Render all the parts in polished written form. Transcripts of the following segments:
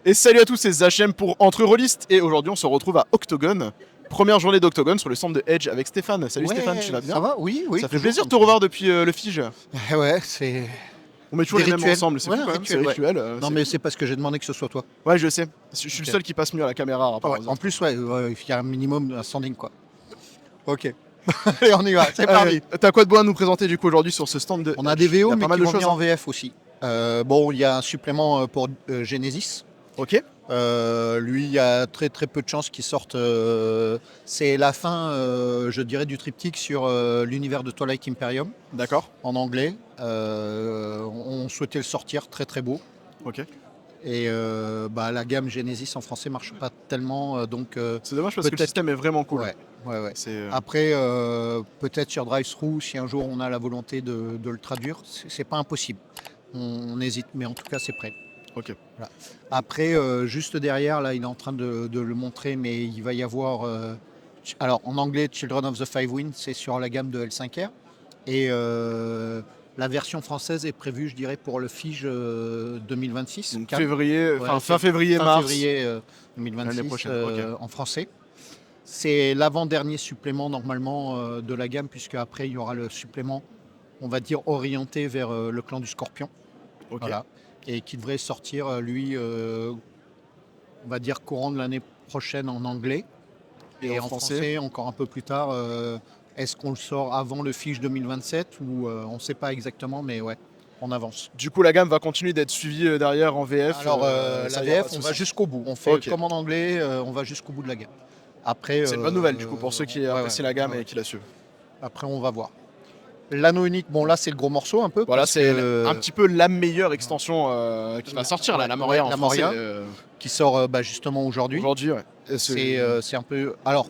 Et salut à tous, c'est Zachem pour Entre Rollistes. Et aujourd'hui, on se retrouve à Octogone. Première journée d'Octogone sur le stand de Edge avec Stéphane. Salut Ouais, Stéphane, tu vas bien? ça va? Oui, oui. Ça fait toujours plaisir de comme te revoir depuis le Fige. Ouais, c'est On met toujours des les mêmes rituels. ensemble, c'est Ouais, fou un quand même, c'est rituel, ouais. rituel. Non, mais c'est parce que j'ai demandé que ce soit toi. Ouais, je sais. Je suis le Ok. seul qui passe mieux à la caméra. À part Ouais, aux en autres. plus, il y a un minimum, un standing, quoi. Ok. Allez, on y va, c'est parti. T'as quoi de beau à nous présenter du coup aujourd'hui sur ce stand de On a Edge? des Il y VO, a mais pas mal qui de vont choses. venir en Hein. VF aussi. Bon, il y a un supplément pour Genesis. Ok, Lui, il y a très très peu de chances qu'il sorte. C'est la fin, je dirais, du triptyque sur l'univers de Twilight Imperium d'accord. en anglais. On souhaitait le sortir, très très beau. Ok. Et la gamme Genesis en français marche pas tellement, C'est dommage parce que le peut-être. système est vraiment cool. Ouais. C'est Après, peut-être sur Drive-Thru, si un jour on a la volonté de le traduire, c'est pas impossible. On hésite, mais en tout cas, c'est prêt. ok. Voilà. Après, juste derrière, là, il est en train de le montrer, mais il va y avoir. Alors, en anglais, Children of the Five Winds, c'est sur la gamme de L5R. Et la version française est prévue, je dirais, pour le Fige 2026. Donc Cannes. février, Ouais, enfin fin février, fin mars. février L'année 2026 prochaine, ok. en français. C'est l'avant-dernier supplément normalement de la gamme, puisque après il y aura le supplément, on va dire, orienté vers le clan du Scorpion. Ok. Voilà. Et qui devrait sortir, lui, on va dire, courant de l'année prochaine en anglais. Et en français, encore un peu plus tard. Est-ce qu'on le sort avant le Fige 2027 ou on ne sait pas exactement, mais ouais, on avance. Du coup, la gamme va continuer d'être suivie derrière en VF. Alors, ça la y a pas VF, de on va souci. jusqu'au bout. On fait Ok. comme en anglais, on va jusqu'au bout de la gamme. Après, C'est une bonne nouvelle du coup pour ceux qui apprécient la gamme ouais. et qui la suivent. Après, on va voir. L'anneau unique, bon là c'est le gros morceau un peu. Voilà, parce c'est que, un petit peu la meilleure extension qui va sortir, là, la Moria en la français. Moria. Qui sort justement aujourd'hui. Aujourd'hui, ouais. Et C'est un peu. Alors,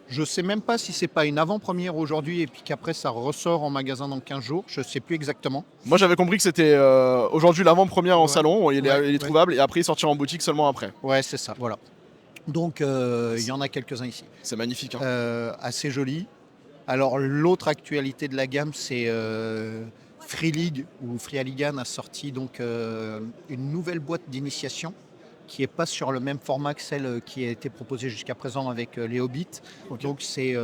je sais même pas si c'est pas une avant-première aujourd'hui et puis qu'après ça ressort en magasin dans 15 jours. Je sais plus exactement. Moi j'avais compris que c'était aujourd'hui l'avant-première en Ouais. salon, il est Ouais. trouvable et après il sortira en boutique seulement après. Ouais, c'est ça, voilà. Donc il y en a quelques-uns ici. C'est magnifique. Hein. Assez joli. Alors l'autre actualité de la gamme, c'est Free League ou Free Aligan a sorti donc une nouvelle boîte d'initiation qui n'est pas sur le même format que celle qui a été proposée jusqu'à présent avec les Hobbits. Ok. Donc c'est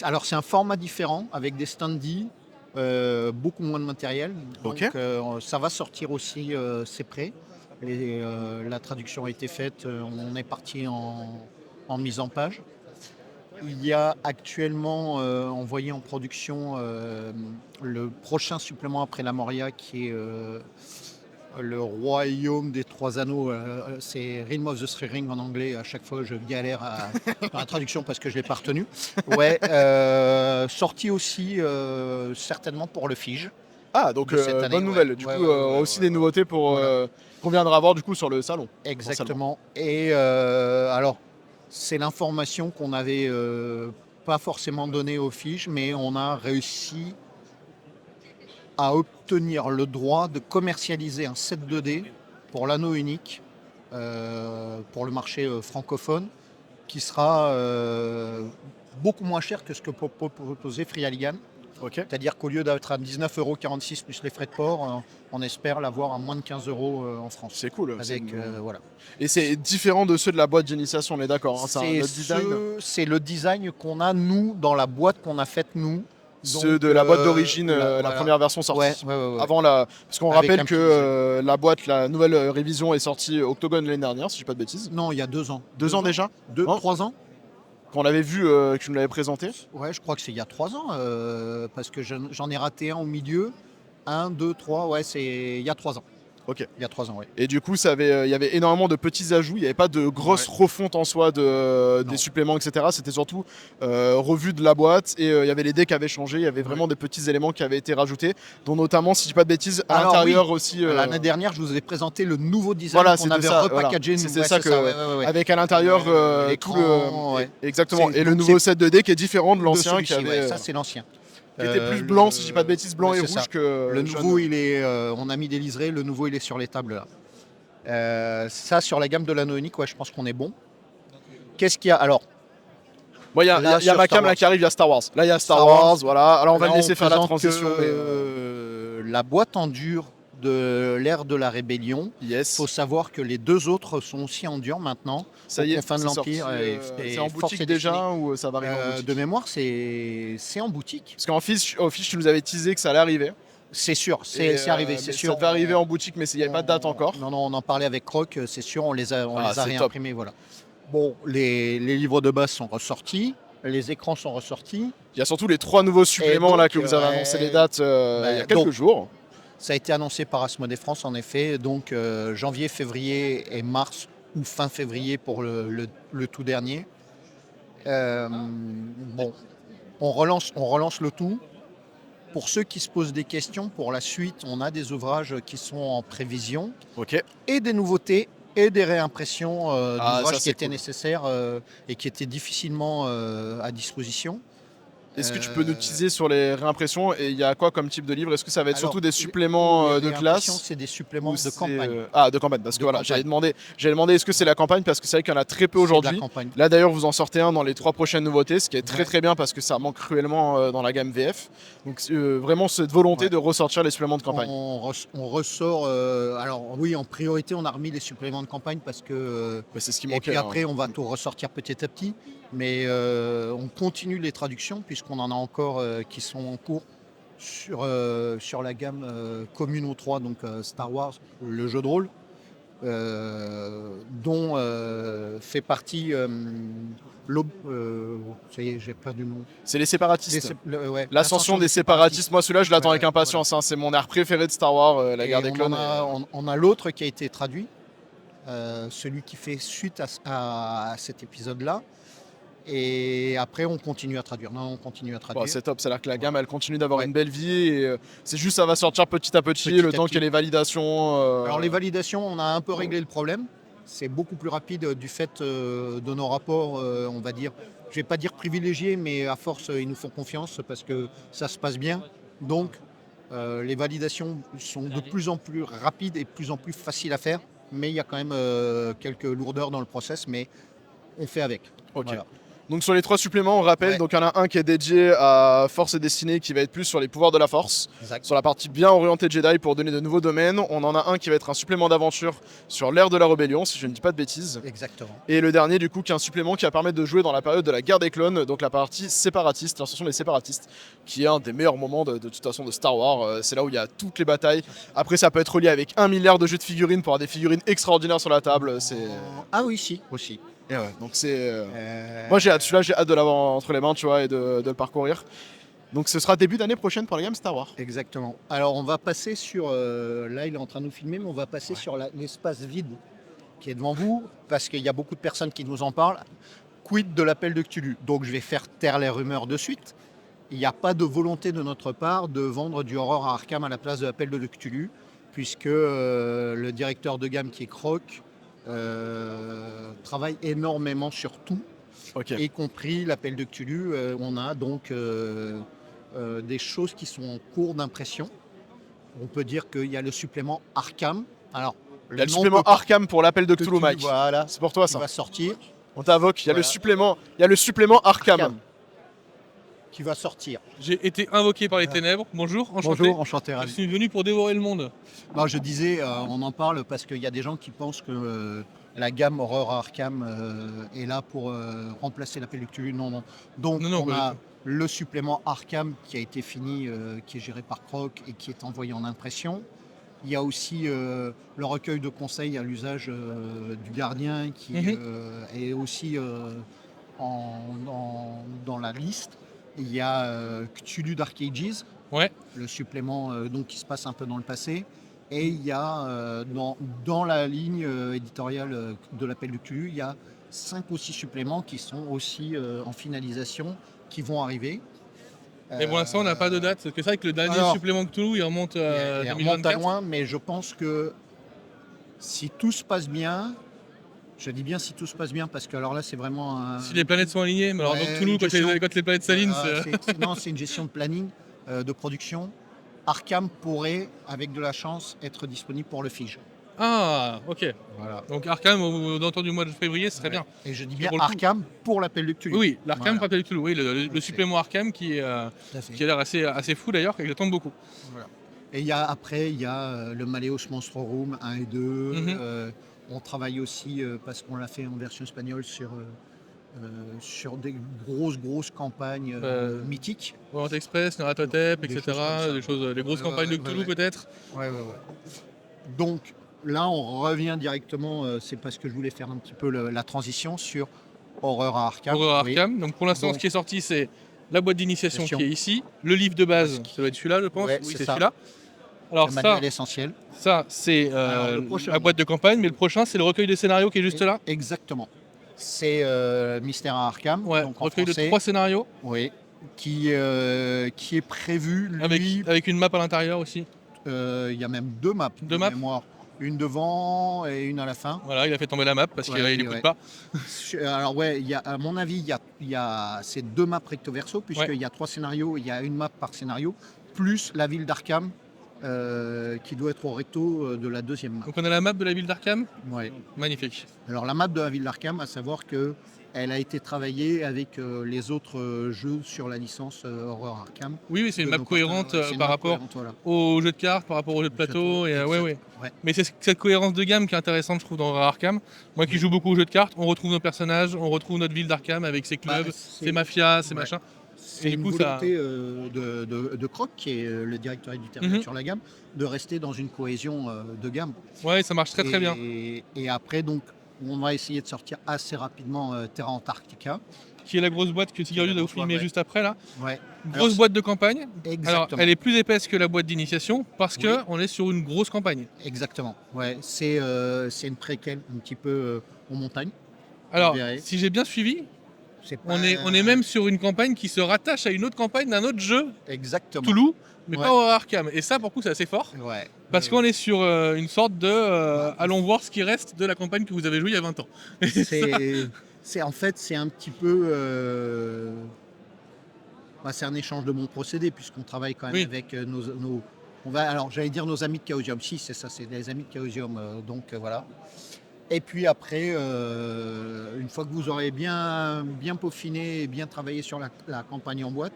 alors c'est un format différent avec des standees, beaucoup moins de matériel. Donc Ok. ça va sortir aussi, c'est prêt. La traduction a été faite, on est parti en mise en page. Il y a actuellement envoyé en production le prochain supplément après la Moria qui est le Royaume des Trois Anneaux. C'est Realm of the Three Rings en anglais. À chaque fois, je galère dans la traduction parce que je ne l'ai pas retenu. Ouais, sorti aussi certainement pour le Fige. Ah donc de cette année, bonne nouvelle. Du coup aussi des nouveautés pour Voilà. qu'on viendra voir du coup sur le salon. Exactement. Et alors, c'est l'information qu'on n'avait pas forcément donnée au Fige, mais on a réussi à obtenir le droit de commercialiser un set 2D pour l'anneau unique pour le marché francophone, qui sera beaucoup moins cher que ce que proposait Free Aligan. Ok. C'est-à-dire qu'au lieu d'être à 19,46 € plus les frais de port, on espère l'avoir à moins de 15 € en France. C'est cool. Avec, voilà. Et c'est différent de ceux de la boîte d'initiation, on est d'accord. Hein, c'est un autre design. C'est le design qu'on a, nous, dans la boîte qu'on a faite, nous. Ceux de la boîte d'origine, la voilà. première version sortie. Ouais. Avant parce qu'on Avec rappelle un que la boîte, la nouvelle révision est sortie Octogone l'année dernière, si je dis pas de bêtises. Non, il y a 2 ans. 2 ans déjà. 3 ans. Quand on l'avait vu, que tu nous l'avais présenté. Ouais, je crois que c'est il y a 3 ans, parce que j'en ai raté un au milieu. 1, 2, 3, ouais, c'est il y a 3 ans. Ok. Il y a 3 ans, oui. Et du coup, il y avait énormément de petits ajouts. Il n'y avait pas de grosse refonte en soi des suppléments, etc. C'était surtout revue de la boîte et il y avait les dés qui avaient changé. Il y avait vraiment des petits éléments qui avaient été rajoutés, dont notamment, si je dis pas de bêtises, à l'intérieur aussi. L'année dernière, je vous ai présenté le nouveau design qu'on avait repackagé. C'était ça avec à l'intérieur tout le. Exactement. Et le nouveau set de dés qui est différent de l'ancien. Ça, c'est l'ancien. Qui était plus blanc, si je dis pas de bêtises, blanc et rouge ça. que. Le nouveau, il est, on a mis des liserés, le nouveau, il est sur les tables là. Ça, sur la gamme de l'anneau unique, ouais, je pense qu'on est bon. Qu'est-ce qu'il y a alors? Il y a ma cam là qui arrive, il y a Star Wars. Là, il y a Star Wars, voilà. Alors, on va le laisser faire la transition. La boîte en dur de l'ère de la rébellion. Il Yes. faut savoir que les 2 autres sont aussi en dur maintenant. Ça y est, Confins de c'est l'Empire sorti, et c'est en Force boutique et déjà Destinée. ou ça va arriver en boutique? De mémoire, c'est en boutique. Parce qu'en fiche, tu nous avais teasé que ça allait arriver. C'est sûr, Et, c'est arrivé, c'est mais sûr. Ça devait arriver en boutique, mais il n'y avait pas de date encore. Non, on en parlait avec Croc, c'est sûr, on les a c'est top. réimprimés. Voilà. Bon, les livres de base sont ressortis, les écrans sont ressortis. Il y a surtout les 3 nouveaux suppléments donc, là que vous avez annoncé les dates il y a quelques donc, jours. Ça a été annoncé par Asmodée France, en effet. Donc janvier, février et mars, ou fin février pour le tout dernier. Bon, on relance le tout. Pour ceux qui se posent des questions, pour la suite, on a des ouvrages qui sont en prévision Ok. et des nouveautés et des réimpressions d'ouvrages qui étaient cool. nécessaires et qui étaient difficilement à disposition. Est-ce que tu peux nous teaser sur les réimpressions et il y a quoi comme type de livre? Est-ce que ça va être Alors, surtout des suppléments les de réimpressions, classe c'est des suppléments ou de c'est, campagne. de campagne, parce que De voilà, campagne. j'allais demander est-ce que c'est la campagne, parce que c'est vrai qu'il y en a très peu C'est de la aujourd'hui. campagne. Là d'ailleurs vous en sortez un dans les 3 prochaines nouveautés, ce qui est très Ouais. très bien parce que ça manque cruellement dans la gamme VF. Donc vraiment cette volonté Ouais. de ressortir les suppléments de campagne. On ressort. Alors oui, en priorité, on a remis les suppléments de campagne parce que. C'est ce qui Et manquait. puis après, on va tout ressortir petit à petit. Mais on continue les traductions puisqu'on en a encore qui sont en cours sur la gamme Communo 3, donc Star Wars, le jeu de rôle, dont fait partie ça y est, j'ai perdu le nom. C'est les séparatistes. Ouais, L'ascension des séparatistes, moi celui-là je l'attends avec impatience, hein. C'est mon art préféré de Star War, la Et guerre des clones. on a l'autre qui a été traduit, celui qui fait suite à cet épisode-là. Et après, on continue à traduire. Non, on continue à traduire. C'est top, c'est-à-dire que la gamme elle continue d'avoir Ouais. une belle vie et c'est juste ça va sortir petit à petit, Petit le à temps petit. qu'il y ait les validations. Alors les validations, on a un peu réglé le problème. C'est beaucoup plus rapide du fait de nos rapports, on va dire, je vais pas dire privilégiés, mais à force, ils nous font confiance parce que ça se passe bien. Donc, les validations sont de plus en plus rapides et de plus en plus faciles à faire. Mais il y a quand même quelques lourdeurs dans le process, mais on fait avec. Ok. Voilà. Donc sur les 3 suppléments, on rappelle, Ouais. donc il y en a un qui est dédié à Force et Destinée qui va être plus sur les pouvoirs de la Force, Exact. sur la partie bien orientée Jedi pour donner de nouveaux domaines. On en a un qui va être un supplément d'aventure sur l'ère de la rébellion, si je ne dis pas de bêtises. Exactement. Et le dernier du coup qui est un supplément qui va permettre de jouer dans la période de la guerre des clones, donc la partie séparatiste, l'ascension des séparatistes, qui est un des meilleurs moments de toute façon de Star Wars. C'est là où il y a toutes les batailles. Après ça peut être relié avec 1 milliard de jeux de figurines pour avoir des figurines extraordinaires sur la table. Ah oui, si, aussi. Et ouais, donc c'est... Moi j'ai hâte, celui-là j'ai hâte de l'avoir entre les mains, tu vois, et de le parcourir. Donc ce sera début d'année prochaine pour la gamme Star Wars. Exactement. Alors on va passer sur... là il est en train de nous filmer, mais on va passer sur l'espace vide qui est devant vous, parce qu'il y a beaucoup de personnes qui nous en parlent. Quid de l'appel de Cthulhu? Donc je vais faire taire les rumeurs de suite. Il n'y a pas de volonté de notre part de vendre du horror à Arkham à la place de l'appel de Cthulhu, puisque le directeur de gamme qui est Croc travaille énormément sur tout, y compris l'appel de Cthulhu. On a donc des choses qui sont en cours d'impression. On peut dire qu'il y a le supplément Arkham. Alors, Il y a le supplément Arkham pour l'appel de Cthulhu, Mike. Voilà, c'est pour toi qui ça. va sortir. On t'invoque, il y a Voilà. le supplément Arkham. Qui va sortir. J'ai été invoqué par les ténèbres. Bonjour, enchanté. Bonjour, enchanté. Je Ravi. suis venu pour dévorer le monde. Non, je disais, on en parle parce qu'il y a des gens qui pensent que la gamme Horror Arkham est là pour remplacer l'appel de Cthulhu. Non, non. Donc, Non, on pas a du tout. le supplément Arkham qui a été fini, qui est géré par Croc et qui est envoyé en impression. Il y a aussi le recueil de conseils à l'usage du gardien qui est aussi dans la liste. Il y a Cthulhu Dark Ages, Ouais. le supplément donc, qui se passe un peu dans le passé. Et il y a dans la ligne éditoriale de l'appel de Cthulhu, il y a 5 ou 6 suppléments qui sont aussi en finalisation, qui vont arriver. Mais pour l'instant, on n'a pas de date. Parce que c'est vrai que le dernier Alors, supplément Cthulhu, il remonte à il remonte à 2024. loin, mais je pense que si tout se passe bien, je dis bien si tout se passe bien, parce que alors là c'est vraiment un... Si les planètes sont alignées. Mais alors, Ouais, dans Cthulhu, une quand gestion. les planètes s'alignent, c'est... Non, c'est une gestion de planning, de production. Arkham pourrait, avec de la chance, être disponible pour le Fige. Ah, ok. Voilà. Donc Arkham, aux alentours du mois de février, ce serait bien. Et je dis bien pour le coup- Arkham pour l'appel de Cthulhu. Oui, l'Arkham Voilà. pour l'appel de Cthulhu. Oui, le C'est- supplément Arkham qui Tout à fait. a l'air assez fou d'ailleurs, et que j'attends beaucoup. Et après, il y a le Maleos Monstrorum 1 et 2. On travaille aussi, parce qu'on l'a fait en version espagnole, sur des grosses campagnes mythiques. Orient Express, Naratotep, Des etc. choses comme ça. Des choses, les grosses campagnes de Cthulhu peut-être. Ouais. Donc là, on revient directement, c'est parce que je voulais faire un petit peu la transition sur Horreur à Arkham. Horreur Oui. Arkham. Donc pour l'instant, Donc, ce qui est sorti, c'est la boîte d'initiation qui est ici. Le livre de base, ça doit être celui-là, je pense. Ouais, Oui, c'est c'est ça. celui-là. Alors Le ça, manuel essentiel. c'est Alors, le prochain. la boîte de campagne, mais le prochain, c'est le recueil de scénarios qui est juste là. Exactement. C'est Mystère à Arkham, Ouais, donc en recueil français. de 3 scénarios. Oui. Qui est prévu, lui. Avec une map à l'intérieur aussi. Il y a même 2 maps. Deux de maps. mémoire. Une devant et une à la fin. Voilà, il a fait tomber la map parce qu'il Ouais, n'écoute ouais. pas. Alors ouais, à mon avis, il y a ces 2 maps recto verso, puisqu'il y a 3 scénarios, il y a une map par scénario, plus la ville d'Arkham, qui doit être au recto de la 2e map. Donc on a la map de la ville d'Arkham. Ouais. Magnifique. Alors la map de la ville d'Arkham, à savoir que elle a été travaillée avec les autres jeux sur la licence Horror Arkham. Oui, c'est une map cohérente C'est une par map rapport cohérente, voilà. au jeu de cartes, par rapport au jeu de plateau. Et, ouais. Ouais. Mais c'est cette cohérence de gamme qui est intéressante, je trouve, dans Horror Arkham. Moi qui joue beaucoup au jeu de cartes, on retrouve nos personnages, on retrouve notre ville d'Arkham avec ses clubs, ses mafias, ses machins. C'est du une coup, ça- volonté de Croc, qui est le directeur éditorial sur la gamme, de rester dans une cohésion de gamme. Ouais, ça marche très bien. Et après, donc, on va essayer de sortir assez rapidement Terra Antarctica. Qui est la grosse boîte que Tigarius a vous filmé juste après là. Ouais. Grosse boîte de campagne. Exactement. Alors, elle est plus épaisse que la boîte d'initiation parce qu'on est sur une grosse campagne. Exactement. Ouais. C'est une préquelle un petit peu en montagne. Alors, Vous verrez. si j'ai bien suivi, C'est pas- on est même sur une campagne qui se rattache à une autre campagne d'un autre jeu, Exactement. Toulouse, mais Ouais. pas Horror Arkham. Et ça, pour le coup, c'est assez fort. Ouais. Parce qu'on est sur une sorte de allons voir ce qui reste de la campagne que vous avez jouée il y a 20 ans. En fait, c'est un petit peu. C'est un échange de bons procédés, puisqu'on travaille quand même Oui. avec alors, j'allais dire nos amis de Chaosium. Si, c'est ça, c'est les amis de Chaosium. Donc, voilà. Et puis après, une fois que vous aurez bien peaufiné et bien travaillé sur la campagne en boîte,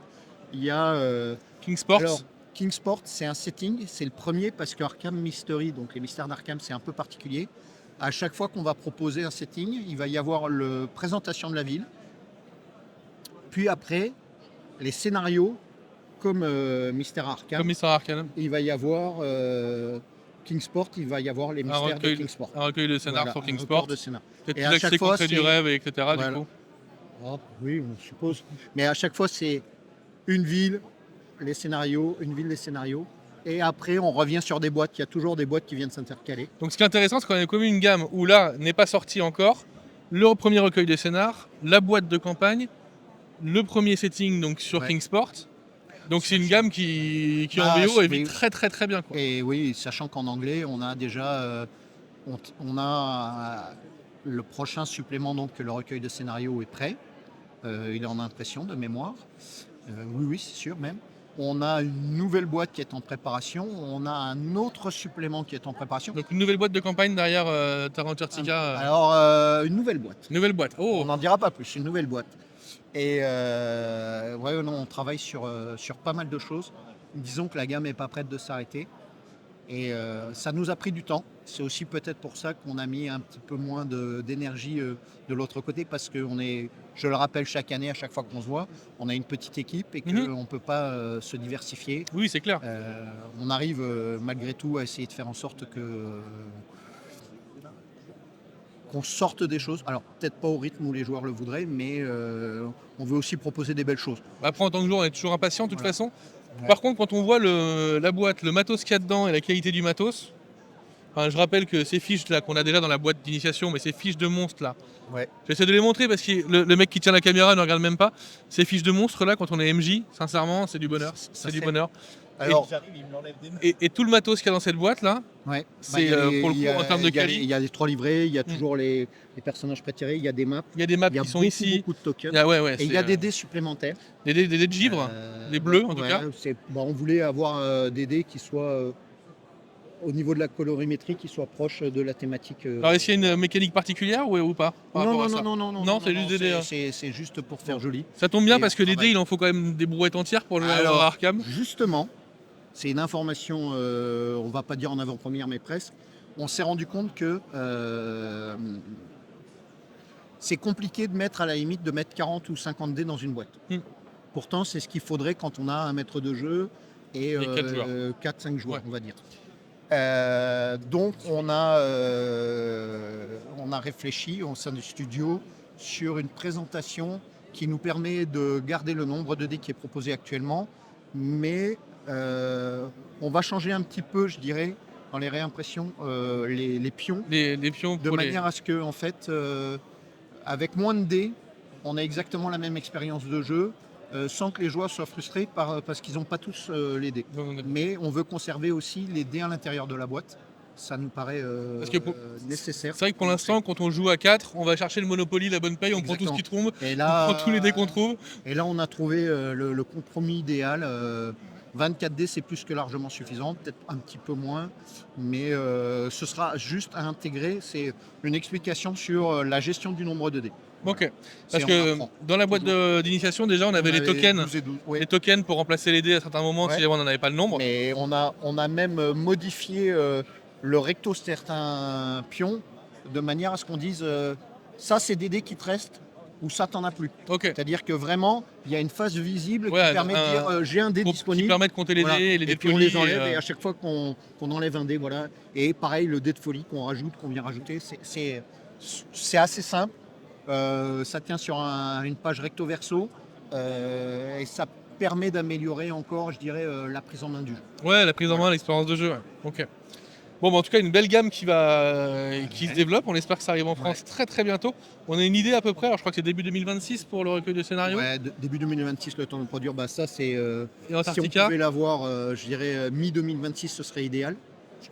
il y a. Kingsport. Alors, Kingsport, c'est un setting, c'est le premier parce que Arkham Mystery, donc les mystères d'Arkham, c'est un peu particulier. À chaque fois qu'on va proposer un setting, il va y avoir la présentation de la ville. Puis après, les scénarios, comme Mystère Arkham, Comme Mystère Arkham. il va y avoir Kingsport, il va y avoir les mystères de Kingsport. Un recueil de scénar Voilà, sur un Kingsport. record de scénar. Peut-être Et plus à accès chaque fois, concret du c'est- rêve, etc. Voilà. Du coup. Oh, oui, on suppose. Mais à chaque fois, c'est une ville, les scénarios, une ville, les scénarios. Et après, on revient sur des boîtes. Il y a toujours des boîtes qui viennent s'intercaler. Donc ce qui est intéressant, c'est qu'on a comme une gamme où là n'est pas sorti encore le premier recueil de scénar, la boîte de campagne, le premier setting donc sur Ouais. Kingsport. Donc c'est une gamme qui en Ah, VO est oui. très bien. Quoi. Et oui, sachant qu'en anglais, on a déjà on a le prochain supplément, donc que le recueil de scénarios est prêt. Il est en impression de mémoire. Oui, c'est sûr même. On a une nouvelle boîte qui est en préparation. On a un autre supplément qui est en préparation. Donc une nouvelle boîte de campagne derrière Terra Antarctica. Alors, une nouvelle boîte. Nouvelle boîte. Oh, On n'en dira pas plus, une nouvelle boîte. Et non, on travaille sur pas mal de choses. Disons que la gamme n'est pas prête de s'arrêter. Et ça nous a pris du temps. C'est aussi peut-être pour ça qu'on a mis un petit peu moins d'énergie de l'autre côté, parce qu'on est, je le rappelle chaque année, à chaque fois qu'on se voit, on a une petite équipe et qu'on ne peut pas se diversifier. oui, c'est clair. On arrive malgré tout à essayer de faire en sorte qu'on sorte des choses. Alors peut-être pas au rythme où les joueurs le voudraient, mais on veut aussi proposer des belles choses. Après en tant que joueur, on est toujours impatient de toute Voilà. façon. Ouais. Par contre, quand on voit la boîte, le matos qu'il y a dedans et la qualité du matos, enfin, je rappelle que ces fiches là qu'on a déjà dans la boîte d'initiation, mais ces fiches de monstres là, Ouais. j'essaie de les montrer parce que le mec qui tient la caméra ne regarde même pas. Ces fiches de monstres là, quand on est MJ, sincèrement, c'est du bonheur. C'est du bonheur. Alors, Et tout le matos qu'il y a dans cette boîte là, ouais. c'est il y a les- pour le il y coup a- en termes de il y a les- qualité. Il y a les 3 livrets, il y a toujours les personnages prétirés, il y a des maps, Il y a des maps il y a qui sont beaucoup, ici. beaucoup de tokens. Il y a, ouais, Et il y a des dés supplémentaires. des dés de givre, des bleus en tout cas. On voulait avoir des dés qui soient au niveau de la colorimétrie, qui soient proches de la thématique. Alors est-ce qu'il y a une mécanique particulière ou pas par rapport à ça Non, c'est juste des dés. C'est juste pour faire joli. Ça tombe bien Et parce que on les dés, travaille. il en faut quand même des brouettes entières pour jouer à Alors, Arkham. Justement, c'est une information, on va pas dire en avant-première, mais presque. On s'est rendu compte que c'est compliqué de mettre, à la limite, de mettre 40 ou 50 dés dans une boîte. Pourtant, c'est ce qu'il faudrait quand on a un maître de jeu et Et 4-5 joueurs, Ouais. on va dire. Donc, on a réfléchi au sein du studio sur une présentation qui nous permet de garder le nombre de dés qui est proposé actuellement, mais on va changer un petit peu, je dirais, dans les réimpressions, les pions, Les pions de pour manière à ce que, en fait, avec moins de dés, on a exactement la même expérience de jeu, sans que les joueurs soient frustrés parce qu'ils n'ont pas tous les dés. Mais on veut conserver aussi les dés à l'intérieur de la boîte. Ça nous paraît Parce que nécessaire. C'est vrai que pour l'instant, quand on joue à 4, on va chercher le Monopoly, la bonne paye, on prend tout ce qui tombe, Et on là, prend tous les dés qu'on trouve. Et là, on a trouvé le compromis idéal. 24 dés, c'est plus que largement suffisant, peut-être un petit peu moins, mais ce sera juste à intégrer. C'est une explication sur la gestion du nombre de dés. Ok. C'est Parce que apprend. dans la boîte d'initiation, déjà, on avait les tokens. 12 et 12, ouais. Les tokens pour remplacer les dés à certains moments Ouais. si jamais on n'en avait pas le nombre. Mais on a même modifié le recto de certains pions de manière à ce qu'on dise ça, c'est des dés qui te restent ou ça, t'en as plus. Ok. C'est-à-dire que vraiment, il y a une phase visible Ouais, qui permet de dire j'ai un dé Qui disponible. permet de compter les Voilà. dés et les Et puis on dépolis. les enlève et à chaque fois qu'on enlève un dé, voilà. Et pareil, le dé de folie qu'on rajoute, qu'on vient rajouter, c'est assez simple. Ça tient sur une page recto-verso et ça permet d'améliorer encore, je dirais, la prise en main du jeu. Ouais, la prise en main, l'expérience de jeu. Ouais. Ok. Bon, bah, en tout cas, une belle gamme qui se développe. On espère que ça arrive en France très très bientôt. On a une idée à peu près. Alors, je crois que c'est début 2026 pour le recueil de scénarios. Ouais, début 2026, le temps de produire, bah ça c'est. Et Si on Antarctica. pouvait l'avoir, je dirais mi-2026, ce serait idéal.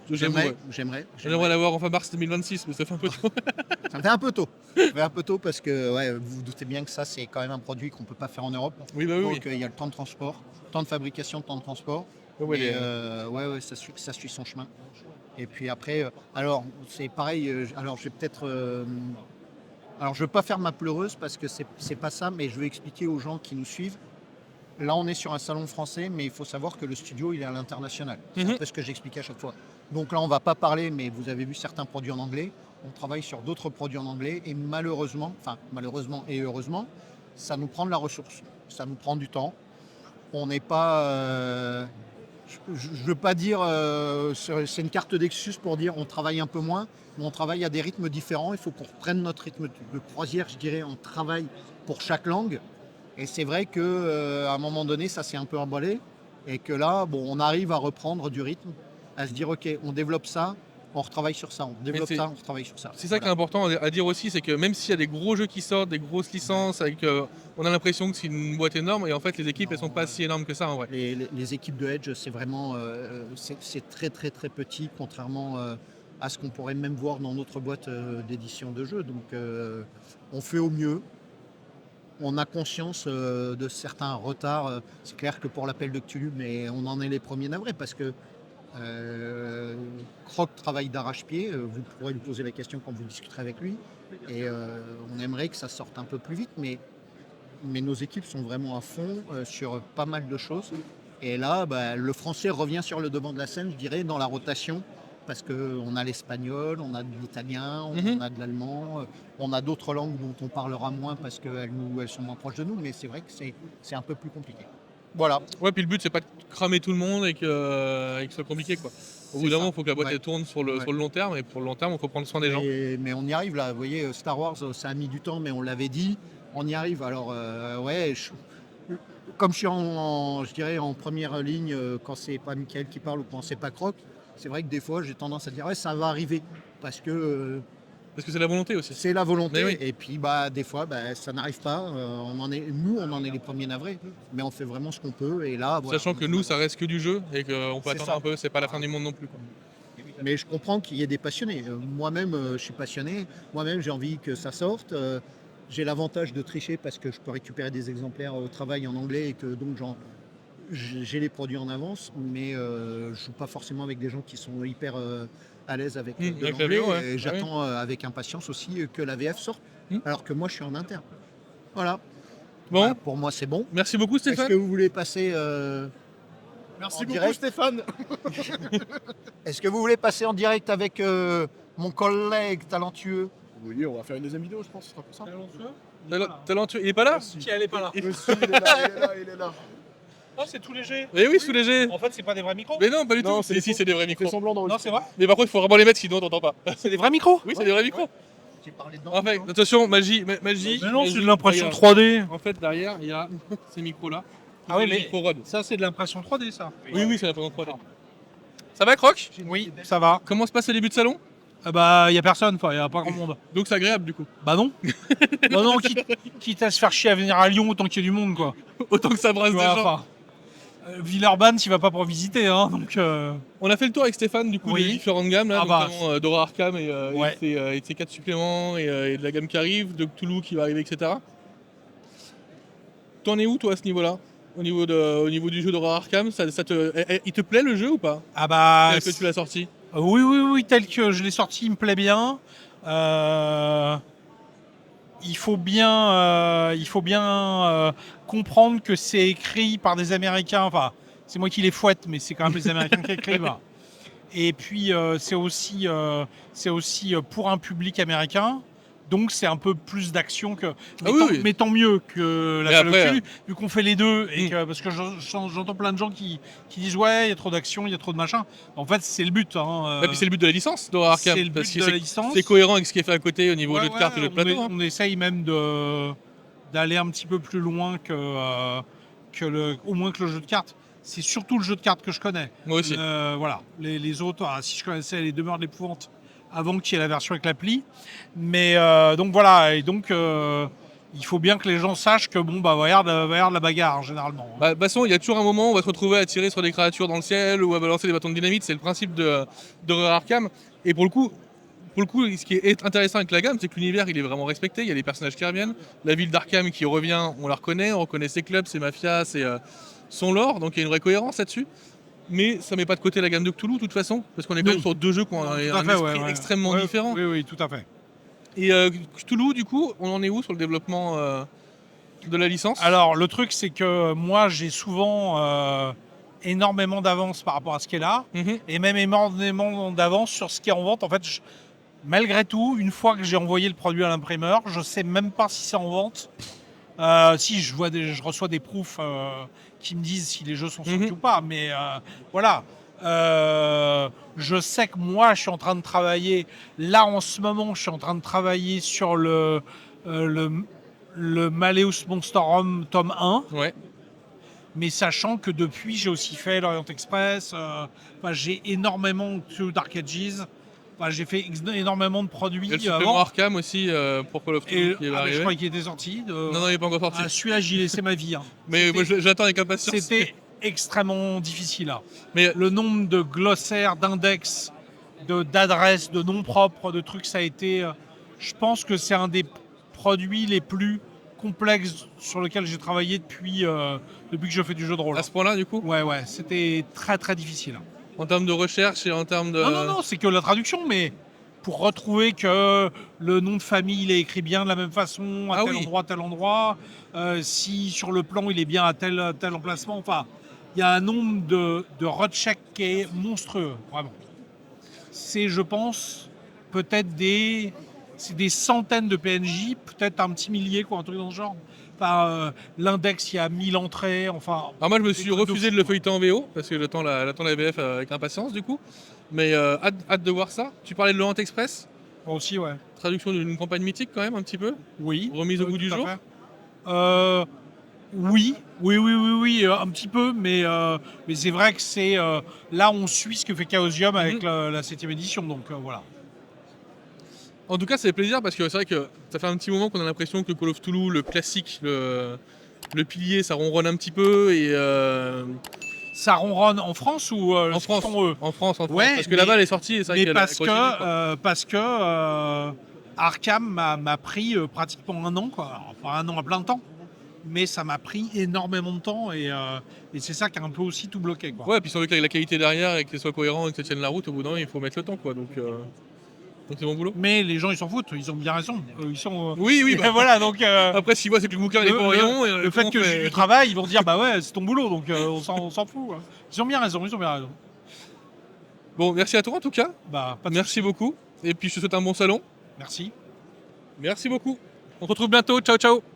J'aimerais J'aimerais. l'avoir en fin mars 2026, mais ça fait un peu tôt. Ça me fait un peu tôt. Ça me fait un peu tôt parce que ouais, vous vous doutez bien que ça c'est quand même un produit qu'on ne peut pas faire en Europe. Oui, bah oui. Donc il y a le temps de transport, temps de fabrication, temps de transport. Ouais, Et ça suit son chemin. Et puis après, alors c'est pareil. Alors je vais peut-être. Alors je ne veux pas faire ma pleureuse parce que c'est pas ça, mais je vais expliquer aux gens qui nous suivent. Là, on est sur un salon français, mais il faut savoir que le studio, il est à l'international. C'est un peu ce que j'explique à chaque fois. Donc là, on ne va pas parler, mais vous avez vu certains produits en anglais. On travaille sur d'autres produits en anglais et malheureusement et heureusement, ça nous prend de la ressource. Ça nous prend du temps. On n'est pas... je ne veux pas dire... c'est une carte d'excuse pour dire on travaille un peu moins, mais on travaille à des rythmes différents. Il faut qu'on reprenne notre rythme de croisière, je dirais. On travaille pour chaque langue. Et c'est vrai qu'à un moment donné, ça s'est un peu emballé. Et que là, bon, on arrive à reprendre du rythme, à se dire, OK, on développe ça, on retravaille sur ça, on développe ça, on retravaille sur ça. C'est ça qui est important à dire aussi, c'est que même s'il y a des gros jeux qui sortent, des grosses licences, on a l'impression que c'est une boîte énorme, et en fait les équipes elles sont pas si énormes que ça en vrai. Les équipes de Edge, c'est vraiment c'est très très très petit, contrairement à ce qu'on pourrait même voir dans notre boîte d'édition de jeux. Donc on fait au mieux. On a conscience de certains retards. C'est clair que pour l'appel de Cthulhu, mais on en est les premiers navrés parce que Croc travaille d'arrache-pied. Vous pourrez lui poser la question quand vous discuterez avec lui. Et on aimerait que ça sorte un peu plus vite, mais nos équipes sont vraiment à fond sur pas mal de choses. Et là, le français revient sur le devant de la scène, je dirais, dans la rotation. Parce qu'on a l'espagnol, on a de l'italien, on a de l'allemand, on a d'autres langues dont on parlera moins parce qu'elles sont moins proches de nous, mais c'est vrai que c'est un peu plus compliqué. Voilà. Ouais, puis le but c'est pas de cramer tout le monde et que ce soit compliqué quoi. Au bout d'un moment, il faut que la boîte elle tourne sur le long terme, et pour le long terme, il faut prendre soin des gens. Mais on y arrive là, vous voyez, Star Wars, ça a mis du temps, mais on l'avait dit, on y arrive. Alors, comme je suis je dirais en première ligne, quand c'est pas Michael qui parle ou quand c'est pas Croc, c'est vrai que des fois j'ai tendance à dire ça va arriver parce que c'est la volonté aussi. C'est la volonté, oui. Et puis des fois ça n'arrive pas. On en est les premiers navrés, mais on fait vraiment ce qu'on peut. Et là, sachant que nous ça reste que du jeu et qu'on peut attendre un peu, c'est pas la fin du monde non plus quoi. Mais je comprends qu'il y ait des passionnés. Moi-même je suis passionné, moi-même j'ai envie que ça sorte. J'ai l'avantage de tricher parce que je peux récupérer des exemplaires au travail en anglais et que donc j'ai les produits en avance, mais je joue pas forcément avec des gens qui sont hyper à l'aise avec l'anglais. Et j'attends avec impatience aussi que la VF sorte, alors que moi je suis en interne. Voilà. Bon. Pour moi c'est bon. Merci beaucoup Stéphane. Est-ce que vous voulez passer Merci En beaucoup direct. Stéphane. Est-ce que vous voulez passer en direct avec mon collègue talentueux? Oui, on va faire une deuxième vidéo, je pense, ce sera pour ça. Talentueux. Il est pas là? Si elle est pas là. Monsieur, il est là, il est là. Ah, c'est tout léger. Eh oui, sous léger. En fait, c'est pas des vrais micros. Mais non, pas du Non, tout. Si, c'est des vrais Fais micros. semblant Non, d'enregistrer. c'est vrai. Mais par contre, il faut vraiment les mettre, sinon on t'entend pas. C'est des vrais micros. Oui, c'est des vrais micros. J'ai parlé dedans. En fait, attention, magie. Mais non, magie, c'est de l'impression regarde. 3D. En fait, derrière, il y a ces micros-là. Ah oui, Les mais micros Rode. ça, c'est de l'impression 3D, ça. Oui, c'est la présence 3D. Ça va, Croc? Oui, ça va. Comment se passe le début de salon? Ah bah, y a personne, enfin, y a pas grand monde. Donc c'est agréable, du coup. Bah non. Bah non, quitte à se faire chier à venir à Lyon autant qu'il y a du monde, quoi. Autant que ça brasse Tu des vois, gens. enfin, Villeurbanne, tu vas pas pour visiter, hein, donc... On a fait le tour avec Stéphane, du coup, Oui. des différentes gammes, là, Ah bah, notamment d'Aura Arkham Ouais. et de ses 4 suppléments et de la gamme qui arrive, de Cthulhu qui va arriver, etc. T'en es où, toi, à ce niveau-là? Au niveau du jeu d'Aura Arkham, il te plaît le jeu ou pas? Ah bah... Tel que tu l'as sorti? Oui, tel que je l'ai sorti, il me plaît bien. Il faut bien comprendre que c'est écrit par des Américains. Enfin, c'est moi qui les fouette, mais c'est quand même les Américains qui écrivent. Et puis, c'est aussi pour un public américain. Donc, c'est un peu plus d'action que. Mais, oui. mais tant mieux que la Mais Call of après, Duty, vu qu'on fait les deux. Et Mm. parce que j'entends plein de gens qui disent ouais, il y a trop d'action, il y a trop de machin. En fait, c'est le but. Hein, Et puis c'est le but de la licence d'Aura Arkham. c'est le parce but que de la licence. c'est cohérent avec ce qui est fait à côté au niveau Ouais, jeu de cartes et jeu de plateau. hein. On essaye même d'aller un petit peu plus loin au moins que le jeu de cartes. C'est surtout le jeu de cartes que je connais. Moi aussi. Voilà. Les autres, si je connaissais les demeures de l'épouvante avant qu'il y ait la version avec l'appli. Mais donc voilà. Et donc il faut bien que les gens sachent que bon, bah, va y avoir de la bagarre généralement. Bah, de toute façon, il y a toujours un moment où on va se retrouver à tirer sur des créatures dans le ciel ou à balancer des bâtons de dynamite. C'est le principe d'Horror Arkham. Et pour le coup, ce qui est intéressant avec la gamme, c'est que l'univers il est vraiment respecté. Il y a des personnages qui reviennent. La ville d'Arkham qui revient, on la reconnaît. On reconnaît ses clubs, ses mafias, son lore. Donc il y a une vraie cohérence là-dessus. Mais ça met pas de côté la gamme de Cthulhu de toute façon. Parce qu'on est quand même sur deux jeux qui ont Tout à un fait, esprit ouais. extrêmement Ouais, différent. Oui, tout à fait. Et Cthulhu, du coup, on en est où sur le développement de la licence? Alors, le truc, c'est que moi, j'ai souvent énormément d'avance par rapport à ce qui est là, Mhm. et même énormément d'avance sur ce qui est en vente. En fait, malgré tout, une fois que j'ai envoyé le produit à l'imprimeur, je sais même pas si c'est en vente. Si je reçois des proofs qui me disent si les jeux sont sortis Mhm. ou pas, mais voilà. Je sais que moi, je suis en train de travailler. Là, en ce moment, je suis en train de travailler sur le Malleus Monstrum tome 1, Ouais. mais sachant que depuis, j'ai aussi fait l'Orient Express, j'ai énormément de Dark Ages, j'ai fait énormément de produits Il y a le supplément avant. Arkham aussi pour Call of Et, Duty qui va je arriver. crois qu'il était sorti. Non, il n'est pas encore sorti. Celui-là, j'y ai laissé ma vie. Hein. Mais moi, j'attends avec impatience. C'était extrêmement difficile. Hein. Mais Le nombre de glossaires, d'index, d'adresses, de noms propres, de trucs, ça a été... je pense que c'est un des produits les plus complexes sur lesquels j'ai travaillé depuis que je fais du jeu de rôle. à ce point-là, du coup, Ouais, c'était très très difficile. en termes de recherche et en termes de. Non, c'est que la traduction, mais pour retrouver que le nom de famille il est écrit bien de la même façon, à tel endroit, si sur le plan il est bien à tel emplacement, enfin, il y a un nombre de rechecks qui est monstrueux, vraiment. C'est, je pense, peut-être des centaines de PNJ, peut-être un petit millier, quoi, un truc dans ce genre. Enfin, l'index, il y a 1000 entrées, enfin... Alors moi, je me suis des trucs de refusé de fou, le feuilleter en VO parce que j'attends la VF avec impatience, du coup. Mais hâte de voir ça. Tu parlais de l'Orient Express, Moi aussi, ouais. traduction d'une campagne mythique quand même, un petit peu. Oui. Remise au goût du tout à jour. fait. Oui, un petit peu, mais c'est vrai que c'est là on suit ce que fait Chaosium avec la 7e édition, donc voilà. En tout cas, ça fait plaisir parce que c'est vrai que ça fait un petit moment qu'on a l'impression que le Call of Cthulhu, le classique, le pilier, ça ronronne un petit peu et Ça ronronne en France ou en ce qu'ils France, font eux en France, Ouais, parce que mais- là-bas, elle est sortie et c'est vrai Mais qu'elle a parce continué, quoi. que Arkham m'a pris pratiquement un an, quoi. Enfin un an à plein temps, mais ça m'a pris énormément de temps et c'est ça qui a un peu aussi tout bloqué, quoi. Ouais, puis sans doute avec la qualité derrière et que ce soit cohérent et que ça tienne la route, au bout d'un moment, il faut mettre le temps, quoi. Donc, Donc c'est mon boulot. Mais les gens, ils s'en foutent, ils ont bien raison. Ils sont. Oui, bah, voilà, donc. après, s'ils voient c'est que le bouquin il est pas au rayon. Le fait que je travaille, ils vont dire bah ouais, c'est ton boulot, donc on s'en fout. Hein. Ils ont bien raison. Bon, merci à toi en tout cas. Bah, pas de Merci souci. beaucoup. Et puis je te souhaite un bon salon. Merci. Merci beaucoup. On se retrouve bientôt. Ciao, ciao.